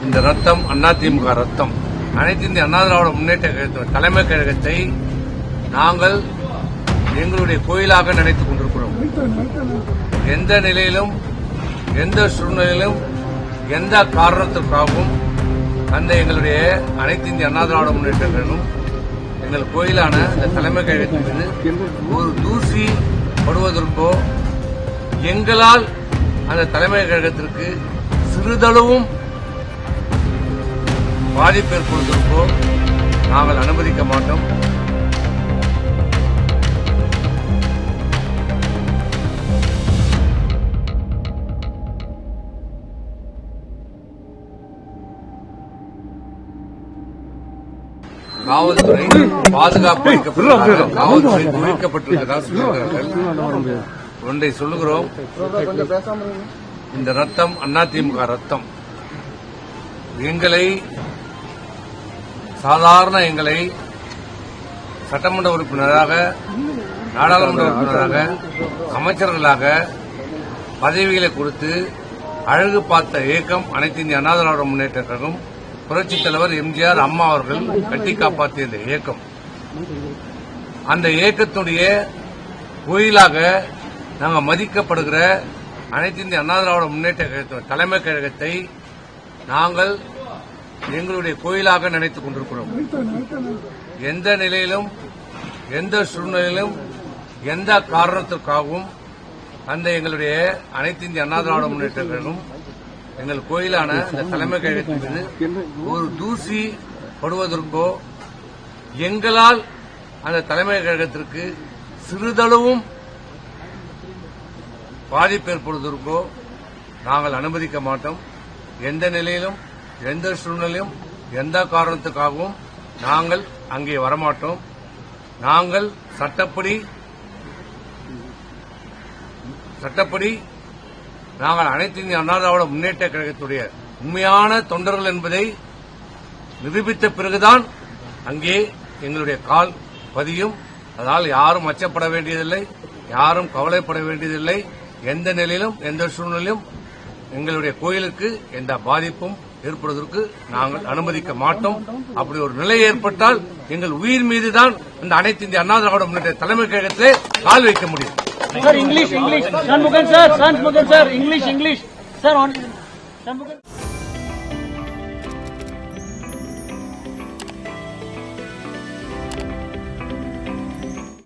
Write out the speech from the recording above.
இந்த ரத்தம் அதிமுக ரத்தம். அனைத்து இந்திய அண்ணா திராவிட முன்னேற்ற கழகத்தின் தலைமை கழகத்தை நாங்கள் எங்களுடைய கோயிலாக நினைத்துக் கொண்டிருக்கிறோம். எந்த நிலையிலும் எந்த சூழ்நிலையிலும் எந்த காரணத்திற்காகவும் அந்த எங்களுடைய அனைத்து இந்திய அண்ணா திராவிட முன்னேற்ற கழகம் எங்கள் கோயிலான இந்த தலைமை கழகத்தின் மீது ஒரு தூசி படுவதற்கோ எங்களால் அந்த தலைமை கழகத்திற்கு சிறிதளவும் பாதிப்பு ஏற்படுவதற்கோ நாங்கள் அனுமதிக்க மாட்டோம். காவல்துறை பாதுகாப்பு காவல்துறை குவிக்கப்பட்டிருக்கிறதா சொல்லுகிறார்கள். ஒன்றை சொல்லுகிறோம், இந்த ரத்தம் அதிமுக ரத்தம். எங்களை சட்டமன்ற உறுப்பினராக, நாடாளுமன்ற உறுப்பினராக, அமைச்சர்களாக பதவிகளை கொடுத்து அழகு பார்த்த இயக்கம் அனைத்து இந்திய அண்ணா திராவிட முன்னேற்ற கழகம். புரட்சித் தலைவர் எம்ஜிஆர் அம்மா அவர்கள் கட்டி காப்பாற்றிய இந்த இயக்கம், அந்த இயக்கத்துடைய கோயிலாக நாங்கள் மதிக்கப்படுகிற அனைத்து இந்திய அண்ணா திராவிட முன்னேற்ற கழகத்தின் தலைமை கழகத்தை நாங்கள் எங்களுடைய கோயிலாக நினைத்துக் கொண்டிருக்கிறோம். எந்த நிலையிலும் எந்த சூழ்நிலையிலும் எந்த காரணத்திற்காகவும் அந்த எங்களுடைய அனைத்து இந்திய அண்ணா திராவிட முன்னேற்ற கழகம் எங்கள் கோயிலான இந்த தலைமை கழகத்தின் மீது ஒரு தூசி படுவதற்கோ எங்களால் அந்த தலைமை கழகத்திற்கு சிறிதளவும் பாதிப்பு ஏற்படுவதற்கோ நாங்கள் அனுமதிக்க மாட்டோம். எந்த நிலையிலும் எந்த சூழ்நிலையும் எந்த காரணத்துக்காகவும் நாங்கள் அங்கே வரமாட்டோம். நாங்கள் சட்டப்படி நாங்கள் அனைத்து இந்திய அண்ணா திராவிட முன்னேற்ற கழகத்துடைய உண்மையான தொண்டர்கள் என்பதை நிரூபித்த பிறகுதான் அங்கே எங்களுடைய கால் பதியும். அதனால் யாரும் அச்சப்பட வேண்டியதில்லை, யாரும் கவலைப்பட வேண்டியதில்லை. எந்த நிலையிலும் எந்த சூழ்நிலையும் எங்களுடைய கோயிலுக்கு எந்த பாதிப்பும் ஏற்படுவதற்கு நாங்கள் அனுமதிக்க மாட்டோம். அப்படி ஒரு நிலை ஏற்பட்டால் எங்கள் உயிர் மீதுதான் இந்த அனைத்து இந்திய அண்ணா திராவிட முன்னேற்ற தலைமை கழகத்திலே கால் வைக்க முடியும். Sir, English. Shanmugam sir, English. Sir, Shanmugam.